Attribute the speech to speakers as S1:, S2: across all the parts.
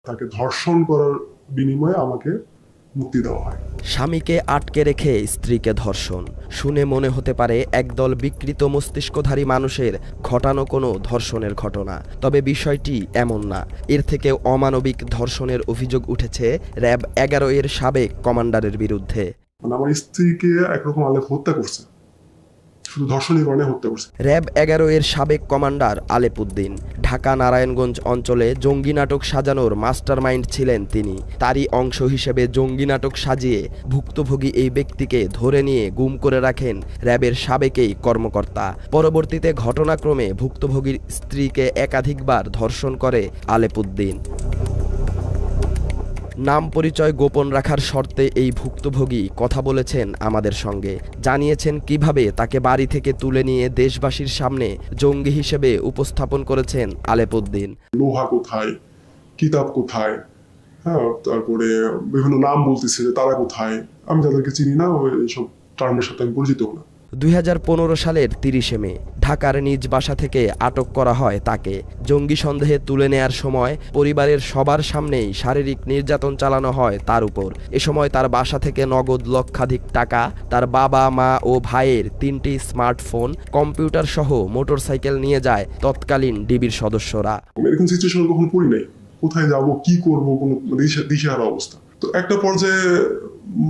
S1: তাকে ধর্ষণ করার বিনিময়ে আমাকে মুক্তি দেওয়া হয়।
S2: স্বামীকে আটকে রেখে স্ত্রীকে ধর্ষণ শুনে মনে হতে পারে একদল বিকৃত মস্তিষ্কধারী মানুষের ঘটানো কোনো ধর্ষণের ঘটনা। তবে বিষয়টি এমন না। এর থেকে অমানবিক ধর্ষণের অভিযোগ উঠেছে র‍্যাব 11 এর সাবেক কমান্ডারের বিরুদ্ধে।
S1: মানে আমার স্ত্রীকে একরকম আলেপ হত্যা করছে, শুধু ধর্ষণের কারণে হত্যা করছে।
S2: র‍্যাব 11 এর সাবেক কমান্ডার আলেপ উদ্দিন ঢাকা নারায়ণগঞ্জ অঞ্চলে জঙ্গি নাটক সাজানোর মাস্টারমাইন্ড ছিলেন তিনি। তারই অংশ হিসেবে জঙ্গি নাটক সাজিয়ে ভুক্তভোগী এই ব্যক্তিকে ধরে নিয়ে গুম করে রাখেন র‍্যাবের সাবেক এই কর্মকর্তা। পরবর্তীতে ঘটনাক্রমে ভুক্তভোগীর স্ত্রীকে একাধিকবার ধর্ষণ করে আলেপ উদ্দিন। নাম পরিচয় গোপন রাখার শর্তে এই ভুক্তভোগী কথা বলেছেন আমাদের সঙ্গে, জানিয়েছেন কিভাবে তাকে বাড়ি থেকে তুলে নিয়ে দেশবাসীর সামনে জঙ্গি হিসেবে উপস্থাপন করেছেন আলেপ উদ্দিন।
S1: লোহা কোথায়, কিতাব কোথায়, হ্যাঁ, তারপরে বিভিন্ন নাম বলতেছে যে তারা কোথায়, আমি তাদেরকে চিনি না, এইসব টার্মের সাথে আমি পরিচিত না।
S2: 2015 সালের 30 মে ঢাকার নিজ বাসা থেকে আটক করা হয় তাকে। জঙ্গি সন্দেহে তুলে নেয়ার সময় পরিবারের সবার সামনেই শারীরিক নির্যাতন চালানো হয় তার উপর। এ সময় তার বাসা থেকে নগদ লক্ষাধিক টাকা, তার বাবা মা ও ভাইয়ের 3টি স্মার্টফোন, কম্পিউটার সহ মোটরসাইকেল নিয়ে যায় তৎকালীন ডিবির সদস্যরা।
S1: এরকম সিচুয়েশন কখনো পড়ি নাই, কোথায় যাব, কি করব, কোনো দিশেহারা অবস্থা। তো একটা পর্যায়ে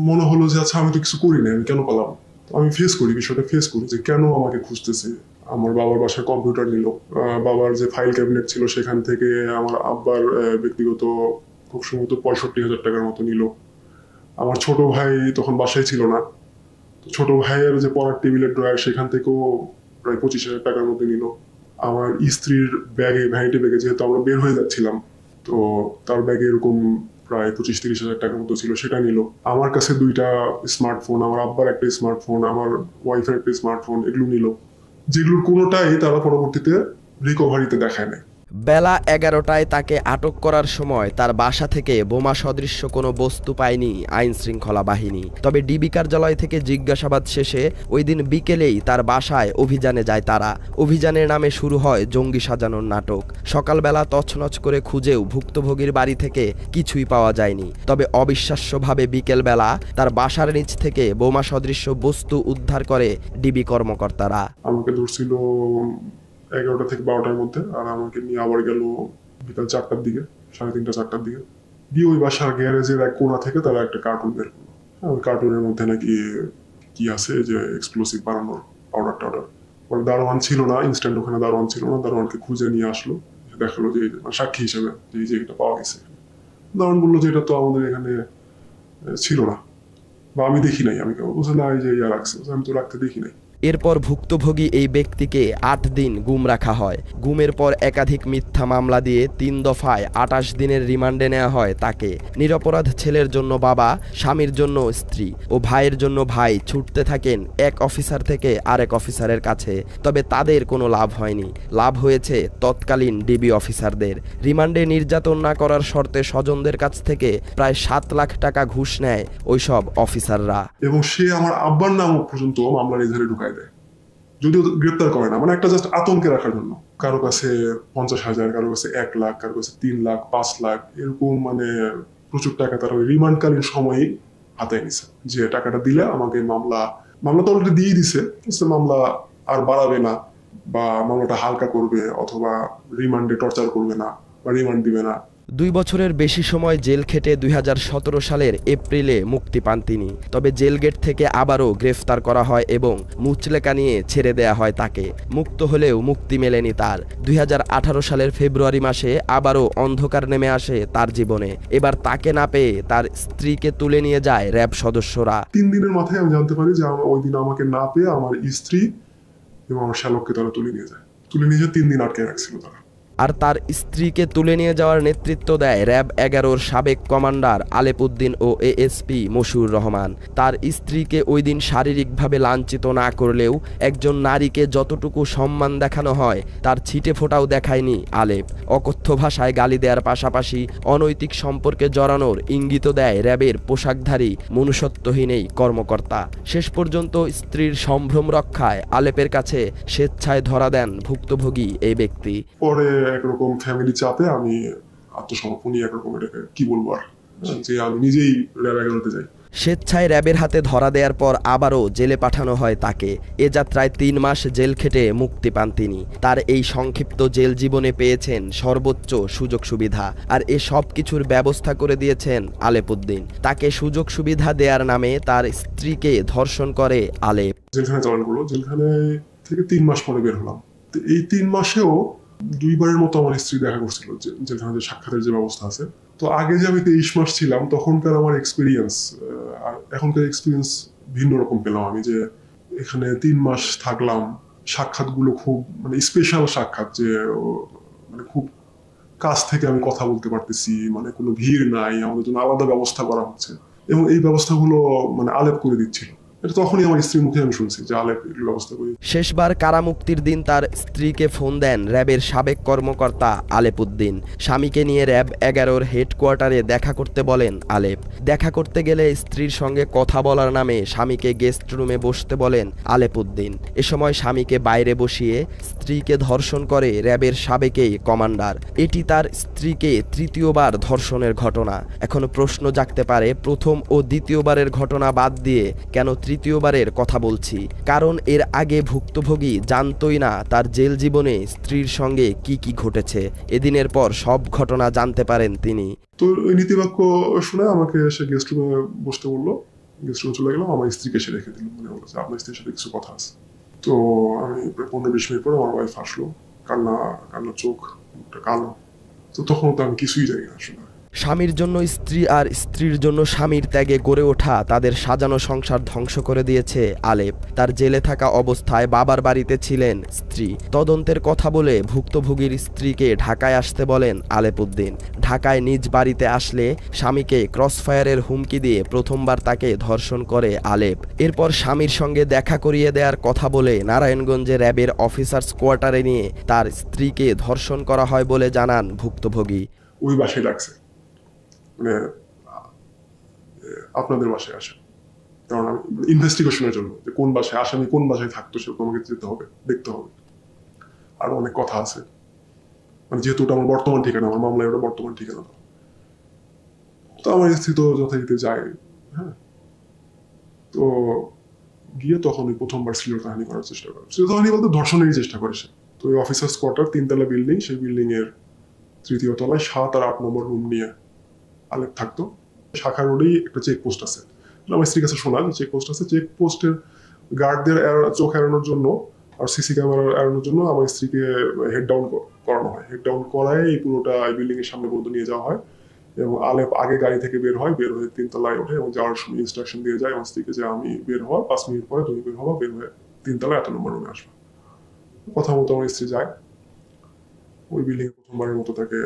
S1: মনে হলো যে আচ্ছা, আমি তো কিছু করি না, আমি কেন পালাম। আমি বিষয়টা ফেস করি যে কেন আমাকে খুঁজতেছে। আমার বাবার বাসার কম্পিউটার নিল, বাবার যে ফাইল ক্যাবিনেট ছিল সেখান থেকে আমার আব্বার ব্যক্তিগত খুব সম্ভবত 65,000 টাকার মতো নিল। আমার ছোট ভাই তখন বাসায় ছিল না, ছোট ভাইয়ের যে পড়ার টেবিলের ড্রয়ার সেখান থেকেও প্রায় 25,000 টাকার মতো নিল। আমার স্ত্রীর ব্যাগে, ভ্যানিটি ব্যাগে, যেহেতু আমরা বের হয়ে যাচ্ছিলাম, তো তার ব্যাগে এরকম প্রায় 25-30,000 টাকার মতো ছিল, সেটা নিল। আমার কাছে 2টা স্মার্টফোন, আমার আব্বার একটা স্মার্টফোন, আমার ওয়াইফের একটা স্মার্টফোন, এগুলো নিল, যেগুলোর কোনোটাই তারা পরবর্তীতে রিকভারিতে দেখায় নাই।
S2: বেলা 11টায় তাকে আটক করার সময় তার বাসা থেকে বোমা সদৃশ্য কোনো বস্তু পায়নি আইন শৃঙ্খলা বাহিনী। তবে ডিবি কার্যালয় থেকে জিজ্ঞাসাবাদ শেষে ওই দিন বিকেলেই তার বাসায় অভিযানে যায় তারা। অভিযানের নামে শুরু হয় জঙ্গি সাজানোর নাটক। সকালবেলা তছনছ করে খুঁজেও ভুক্তভোগীর বাড়ি থেকে কিছুই পাওয়া যায়নি। তবে অবিশ্বাস্যভাবে বিকেলবেলা তার বাসার নিচ থেকে বোমা সদৃশ্য বস্তু উদ্ধার করে ডিবি কর্মকর্তারা।
S1: আমাকে ধরছিল 11টা থেকে 12টার মধ্যে, আর আমাকে নিয়ে আবার গেল বিকাল 4টার দিকে, 3:30-4টার দিকে। দিয়ে ওই বাসার গ্যারেজের এক কোণা থেকে তারা একটা কার্টুন বের করলো। ওই কার্টুনের মধ্যে নাকি কি আছে, যে এক্সপ্লোসিভ বানানোর পাউডার টাউডার। ওর দারোয়ান ছিল না, ইনস্ট্যান্ট ওখানে দারোয়ান ছিল না, দারোয়ানকে খুঁজে নিয়ে আসলো, দেখালো যে সাক্ষী হিসেবে যে এটা পাওয়া গেছে। দারোয়ান বললো যে এটা তো আমাদের এখানে ছিল না, বা আমি দেখি নাই। আমি বলছি না, এই যে ইয়া রাখছে, আমি তো রাখতে দেখি নাই।
S2: এরপর ভুক্তভোগী এই ব্যক্তিকে 8 দিন গুম রাখা হয়। গুমের পর একাধিক মিথ্যা মামলা দিয়ে 3 দফায় 28 দিনের রিমান্ডে নেওয়া হয় তাকে। নিরপরাধ ছেলের জন্য বাবা, স্বামীর জন্য স্ত্রী ও ভাইয়ের জন্য ভাই ছুটতে থাকেন এক অফিসার থেকে আরেক অফিসারের কাছে। তবে তাদের কোনো লাভ হয়নি। লাভ হয়েছে তৎকালীন ডিবি অফিসারদের। রিমান্ডে নির্যাতন না করার শর্তে স্বজনদের কাছ থেকে প্রায় 7 লাখ টাকা ঘুষ নেয় ওইসব অফিসাররা।
S1: এবং সে আমার আব্বার নাম পর্যন্ত মামলার এজাহারে ঢুকায় দেয়, যদিও গ্রেপ্তার করে না। মানে একটা জাস্ট আতঙ্কে রাখার জন্য। কারো কাছে 50,000, কারো কাছে 1 লাখ, কারো কাছে 3 লাখ, 5 লাখ, এরকম মানে প্রচুর টাকা তারা ওই রিমান্ডকালীন সময়েই হাতে নিছে, যে টাকাটা দিলে আমাকে মামলা তো অলরেডি দিয়ে দিছে, মামলা আর বাড়াবে না, বা মামলাটা হালকা করবে, অথবা রিমান্ডে টর্চার করবে না, বা রিমান্ড দিবে না।
S2: 2 বছরের বেশি সময় জেল খেটে 2017 সালের এপ্রিলে মুক্তি পান তিনি। তবে জেলগেট থেকে আবারও গ্রেফতার করা হয় এবং মুচলেকা নিয়ে ছেড়ে দেয়া হয় তাকে। মুক্ত হলেও মুক্তি মেলেনি তার। 2018 সালের ফেব্রুয়ারি মাসে আবারও অন্ধকার নেমে আসে তার জীবনে। এবার তাকে না পেয়ে তার স্ত্রীকে তুলে নিয়ে যায় র‍্যাব সদস্যরা।
S1: 3 দিনের মাথায় আমি জানতে পারি যে ওই দিন আমাকে না পেয়ে আমার স্ত্রী এবং আমার শ্যালককে তারা তুলে নিয়ে যায়। 3 দিন আটকে রাখছিল তারা।
S2: আর তার স্ত্রীকে তুলে নিয়ে যাওয়ার নেতৃত্ব দেয় র‍্যাব 11-র সাবেক কমান্ডার আলেপ উদ্দিন ও এএসপি মশিউর রহমান। তার স্ত্রীকে ওই দিন শারীরিকভাবে লাঞ্ছিত না করলেও একজন নারীকে যতটুকু সম্মান দেখানো হয় তার ছিটে ফোঁটাও দেখায়নি আলেপ। অকথ্য ভাষায় গালি দেওয়ার পাশাপাশি অনৈতিক সম্পর্কে জড়ানোর ইঙ্গিত দেয় র‍্যাবের পোশাকধারী মনুষ্যত্বহীন এই কর্মকর্তা। শেষ পর্যন্ত স্ত্রীর সম্ভ্রম রক্ষায় আলেপের কাছে স্বেচ্ছায় ধরা দেন ভুক্তভোগী এই ব্যক্তি।
S1: পরে একরকম ফ্যামিলি চাপে আমি আত্মসমর্পণই একরকম, এটাকে কি বলবো আর, যে আমি নিজেই র্যাব 11-তে যাই।
S2: স্বেচ্ছায় র্যাবের হাতে ধরা দেওয়ার পর আবারও জেলে পাঠানো হয় তাকে। এ যাত্রায় 3 মাস জেল খেটে মুক্তি পান তিনি। তার এই সংক্ষিপ্ত জেল জীবনে পেয়েছেন সর্বোচ্চ সুযোগ সুবিধা, আর এ সব কিছুর ব্যবস্থা করে দিয়েছেন আলেপ উদ্দিন। তাকে সুযোগ সুবিধা দেওয়ার নামে তার স্ত্রীকে ধর্ষণ করে আলেপ।
S1: জেলখানে চালান করলো, জেলখানে থেকে 3 মাস পরে বের হলাম। তো এই 3 মাসেও 2বারের মতো আমার স্ত্রী দেখা করছিল, জেলখানে যে সাক্ষাতের যে ব্যবস্থা আছে। তো আগে যে আমি 23 মাস ছিলাম তখনকার আমার এক্সপিরিয়েন্স আর এখনকার এক্সপিরিয়েন্স ভিন্ন রকম পেলাম আমি, যে এখানে 3 মাস থাকলাম, সাক্ষাৎগুলো খুব মানে স্পেশাল সাক্ষাৎ, যে মানে খুব কাছ থেকে আমি কথা বলতে পারতেছি, মানে কোনো ভিড় নাই, আমাদের জন্য আলাদা ব্যবস্থা করা হচ্ছে, এবং এই ব্যবস্থাগুলো মানে আলেপ করে দিচ্ছিল। এটা তখনই আমার স্ত্রীর মুখে আমি শুনছি যে আলেপ এগুলো ব্যবস্থা করে।
S2: শেষবার কারামুক্তির দিন তার স্ত্রীকে ফোন দেন র্যাবের সাবেক কর্মকর্তা আলেপ উদ্দিন। স্বামীকে নিয়ে র্যাব 11-র হেডকোয়ার্টারে দেখা করতে বলেন আলেপ। দেখা করতে গেলে স্ত্রীর সঙ্গে কথা বলার নামে স্বামীকে গেস্ট রুমে বসতে বলেন আলেপ উদ্দিন। এ সময় স্বামীকে বাইরে বসিয়ে স্ত্রীকে ধর্ষণ করে র্যাবের সাবেকেই কমান্ডার। এটি তার স্ত্রীকে 3য়বার ধর্ষণের ঘটনা। এখন প্রশ্ন জাগতে পারে, প্রথম ও দ্বিতীয়বারের ঘটনা বাদ দিয়ে কেন 3য়বারের কথা বলছি? কারণ এর আগে ভুক্তভোগী জানতই না তার জেল জীবনে স্ত্রীর সঙ্গে কি কি ঘটেছে। এদিনের পর সব ঘটনা জানতে পারেন তিনি।
S1: তো ওই নীতিবাক্য শুনে আমাকে এসে গেস্ট রুমে বসতে বললো। গেস্ট রুমে চলে গেলাম, আমার স্ত্রীকে এসে রেখে দিল, মানে বলেছে আপনার স্ত্রীর সাথে কিছু কথা আছে। তো আমি প্রায় 15-20 মিনিট পরে আমার ওয়াইফ আসলো, কান্না চোখ, কালো। তো তখন তো আমি কিছুই জানি না আসলে।
S2: স্বামীর জন্য স্ত্রী আর স্ত্রীর জন্য স্বামীর ত্যাগে গড়ে ওঠা তাদের সাজানো সংসার ধ্বংস করে দিয়েছে আলেপ। তার জেলে থাকা অবস্থায় বাবার বাড়িতে ছিলেন স্ত্রী। তদন্তের কথা বলে ভুক্তভোগীর স্ত্রীকে ঢাকায় আসতে বলেন আলেপ উদ্দিন। ঢাকায় নিজ বাড়িতে আসলে স্বামীকে ক্রসফায়ারের হুমকি দিয়ে প্রথমবার তাকে ধর্ষণ করে আলেপ। এরপর স্বামীর সঙ্গে দেখা করিয়ে দেওয়ার কথা বলে নারায়ণগঞ্জে র্যাবের অফিসার্স কোয়ার্টারে নিয়ে তার স্ত্রীকে ধর্ষণ করা হয় বলে জানান ভুক্তভোগী।
S1: ওই বাসায় ডাকছে, মানে আপনাদের বাসায় আসে, কারণ আমি ইনভেস্টিগেশনের জন্য, যে কোন বাসায় আসামি কোন বাসায় থাকতো সেটা আমাকে যেতে হবে, দেখতে হবে। আর অনেক কথা আছে, মানে যেহেতু ওটা আমার বর্তমান ঠিকানা, আমার মামলায় ওটা বর্তমান ঠিকানা। তো আমার স্ত্রী তো যথারীতি যায়। হ্যাঁ, তো গিয়ে তখন ওই প্রথমবার শ্লীলতাহানি করার চেষ্টা করে। শ্লীলতাহানি বলতে ধর্ষণেরই চেষ্টা করে সে। তো ওই অফিসার্স কোয়ার্টার 3তলা বিল্ডিং, সেই বিল্ডিং এর 3য় তলায় 7 আর 8 নম্বর রুম নিয়ে আলেপ থাকতো। শাখা রোডেই একটা চেকপোস্ট আছে, আমার স্ত্রীর কাছে শোনা যে চেকপোস্ট আছে। চেকপোস্টের গার্ডদের চোখ এড়ানোর জন্য আর সিসি ক্যামেরা এড়ানোর জন্য আমার স্ত্রীকে হেড ডাউন করানো হয়। হেড ডাউন করায় এই পুরোটা বিল্ডিং এর সামনে পর্যন্ত নিয়ে যাওয়া হয়, এবং আলেপ আগে গাড়ি থেকে বের হয়ে 3তলায় ওঠে এবং যাওয়ার সময় ইনস্ট্রাকশন দিয়ে যায় আমার স্ত্রীকে যে আমি বের হওয়া 5 মিনিট পরে তুমি বের হওয়া, বের হয়ে 3তলায় 8 নম্বর রুমে আসবে। কথা মতো আমার স্ত্রী যায়, ওই বিল্ডিং এ প্রথমবারের মতো তাকে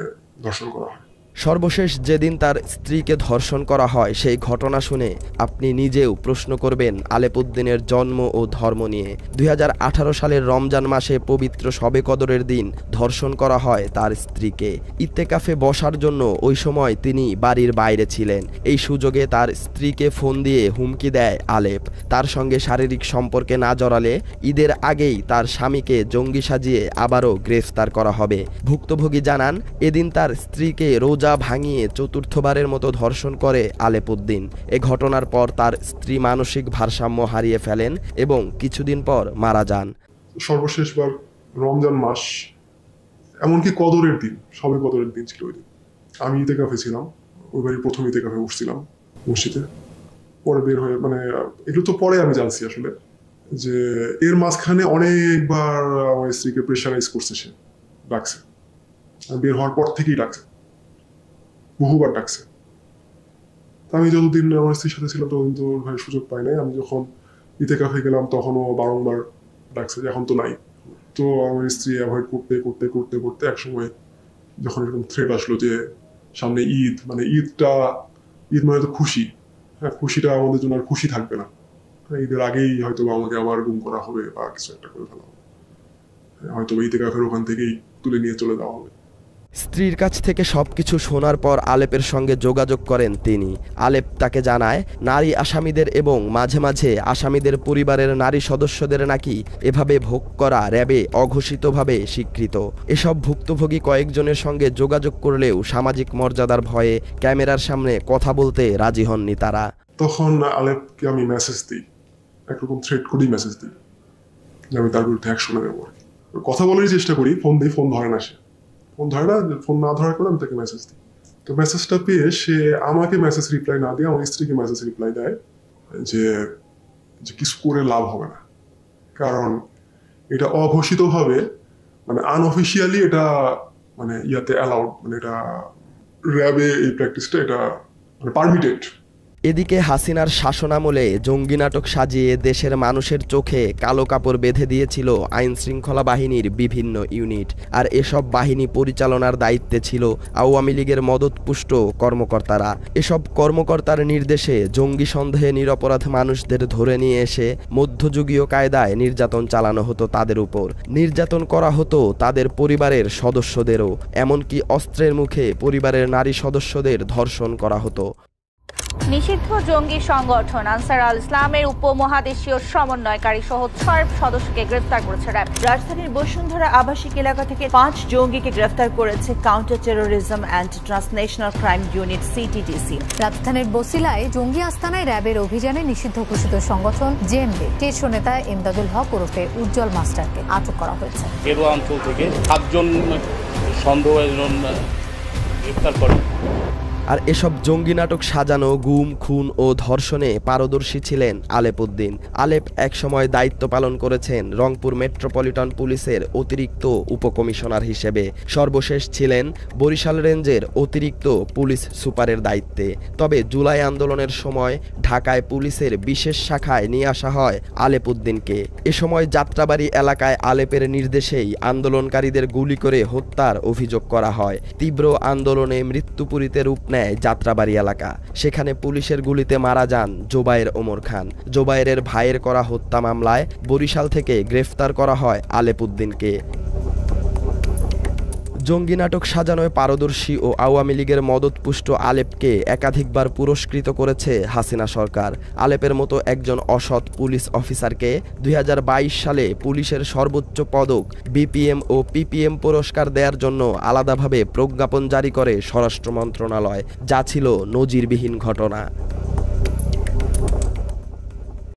S1: ধর্ষণ করা হয়।
S2: সর্বশেষ যেদিন তার স্ত্রীকে ধর্ষণ করা হয় সেই ঘটনা শুনে আপনি নিজেও প্রশ্ন করবেন আলেপ উদ্দিনের জন্ম ও ধর্ম নিয়ে। 2018 সালের রমজান মাসে পবিত্র শবে কদরের দিন ধর্ষণ করা হয় তার স্ত্রীকে। ইত্তেকাফে বসার জন্য ওই সময় তিনি বাড়ির বাইরে ছিলেন। এই সুযোগে তার স্ত্রীকে ফোন দিয়ে হুমকি দেয় আলেপ। তার সঙ্গে শারীরিক সম্পর্কে না জড়ালে ঈদের আগেই তার স্বামীকে জঙ্গি সাজিয়ে আবারও গ্রেফতার করা হবে। ভুক্তভোগী জানান, এদিন তার স্ত্রীকে রোজা ভাঙিয়ে 4র্থবারের মতো ধর্ষণ করে আলেপ উদ্দিন। এ ঘটনার পর তার স্ত্রী মানসিক ভারসাম্য হারিয়ে ফেলেন এবং কিছুদিন পর মারা যান।
S1: সর্বশেষবার রমজান মাস, এমনকি কদরের দিন, সবে কদরের দিন ছিল ওই দিন। আমি ইতেকাফে ছিলাম, ওই বাড়ির প্রথম ইতেকাফে বসছিলাম মসজিদে। পরে বের হয়ে, মানে এগুলো তো পরে আমি জানছি আসলে, যে এর মাঝখানে অনেকবার আমার স্ত্রীকে প্রেশারাইজ করছে, সে ডাকছে, বের হওয়ার পর থেকেই ডাকছে, বহুবার ডাকছে। আমি যতদিন আমার স্ত্রীর সাথে ছিলাম ততদিন তো ভাই সুযোগ পাই নাই। আমি যখন ইতেকাফে গেলাম তখনও বারংবার ডাকছে, এখন তো নাই। তো আমার স্ত্রী অ্যাভয়েড করতে করতে করতে করতে একসময় যখন এরকম থ্রেট আসলো যে সামনে ঈদ, মানে ঈদ মানে তো খুশি, হ্যাঁ, খুশিটা আমাদের জন্য আর খুশি থাকবে না। ঈদের আগেই হয়তো আমাকে আবার গুম করা হবে বা কিছু একটা করে ফেলা হবে, হয়তো ইতেকাফের ওখান থেকেই তুলে নিয়ে চলে যাওয়া হবে।
S2: স্ত্রীর কাছ থেকে সবকিছু শোনার পর আলেপের সঙ্গে যোগাযোগ করেন তিনি। আলেপ তাকে জানায় নারী আসামিদের এবং মাঝে মাঝে আসামিদের পরিবারের নারী সদস্যদের নাকি এভাবে ভোগ করা র্যাবে অঘোষিতভাবে স্বীকৃত। এসব ভুক্তভোগী কয়েকজনের সঙ্গে যোগাযোগ করলেও সামাজিক মর্যাদার ভয়ে ক্যামেরার সামনে কথা বলতে রাজি হননি তারা।
S1: তখন আলেপকে আমি মেসেজ দিই, একরকম থ্রেট করি মেসেজ দিই যে আমি তার বিরুদ্ধে অ্যাকশন নেব। কথা বলারই চেষ্টা করি, ফোন দিই, ফোন ধরে না, ফোন ধরে না, ফোন না ধরার করে আমি তাকে মেসেজ দিই। তো মেসেজটা পেয়ে সে আমাকে মেসেজ রিপ্লাই না দিয়ে আমার স্ত্রীকে মেসেজ রিপ্লাই দেয় যে কিছু করে লাভ হবে না, কারণ এটা অঘোষিতভাবে মানে আনঅফিসিয়ালি এটা মানে ইয়াতে অ্যালাউড, মানে এটা র্যাবে এই প্র্যাকটিসটা এটা মানে পারমিটেড।
S2: এদিকে হাসিনার শাসনামলে জঙ্গি নাটক সাজিয়ে দেশের মানুষের চোখে কালো কাপড় বেঁধে দিয়েছিল আইন শৃঙ্খলা বাহিনীর বিভিন্ন ইউনিট। আর এসব বাহিনী পরিচালনার দায়িত্বে ছিল আওয়ামী লীগের মদতপুষ্ট কর্মকর্তারা। এসব কর্মকর্তার নির্দেশে জঙ্গি সন্দেহে নিরপরাধ মানুষদের ধরে নিয়ে এসে মধ্যযুগীয় কায়দায় নির্যাতন চালানো হতো তাদের উপর। নির্যাতন করা হতো তাদের পরিবারের সদস্যদেরও, এমনকি অস্ত্রের মুখে পরিবারের নারী সদস্যদের ধর্ষণ করা হতো।
S3: নিষিদ্ধ জঙ্গি সংগঠন আনসার আল ইসলামের উপমহাদেশীয় সমন্বয়কারী সহ 6 সদস্যকে গ্রেফতার করেছে র্যাব।
S4: রাজধানীর বসুন্ধরা আবাসিক এলাকা থেকে 5 জঙ্গিকে গ্রেফতার করেছে counter terrorism and transnational crime unit CTTC.
S5: রাজধানীর বসিলায় জঙ্গি আস্তানায় র্যাবের অভিযানে নিষিদ্ধ ঘোষিত সংগঠন জেএমবি শীর্ষ নেতা ইমদাদুল হক ওরফে উজ্জ্বল মাস্টারকে আটক করা হয়েছে।
S6: গেরুয়া অঞ্চল থেকে 7 জন সন্দেহভাজন গ্রেফতার করে।
S2: আর এসব জঙ্গি নাটক সাজানো, গুম, খুন ও ধর্ষণে পারদর্শী ছিলেন আলেপ উদ্দিন। আলেপ একসময় দায়িত্ব পালন করেছেন রংপুর মেট্রোপলিটন পুলিশের অতিরিক্ত উপকমিশনার হিসেবে। সর্বশেষ ছিলেন বরিশাল রেঞ্জের অতিরিক্ত পুলিশ সুপারের দায়িত্বে। তবে জুলাই আন্দোলনের সময় ঢাকায় পুলিশের বিশেষ শাখায় নিয়ে আসা হয় আলেপ উদ্দিনকে। এ সময় যাত্রাবাড়ি এলাকায় আলেপের নির্দেশেই আন্দোলনকারীদের গুলি করে হত্যার অভিযোগ করা হয়। তীব্র আন্দোলনে মৃত্যুপুরীতে রূপ নেয় যাত্রাবাড়ি এলাকা। সেখানে পুলিশের গুলিতে মারা যান জোবায়ের ওমর খান। জোবায়েরের ভাইয়ের করা হত্যা মামলায় বরিশাল থেকে গ্রেফতার করা হয় আলেপ উদ্দিনকে। জঙ্গি নাটক সাজানোয় পারদর্শী ও আওয়ামী লীগের মদতপুষ্ট আলেপকে একাধিকবার পুরস্কৃত করেছে হাসিনা সরকার। আলেপের মতো একজন অসৎ পুলিশ অফিসারকে 2022 সালে পুলিশের সর্বোচ্চ পদক বিপিএম ও পিপিএম পুরস্কার দেওয়ার জন্য আলাদাভাবে প্রজ্ঞাপন জারি করে স্বরাষ্ট্র মন্ত্রণালয়, যা ছিল নজিরবিহীন ঘটনা।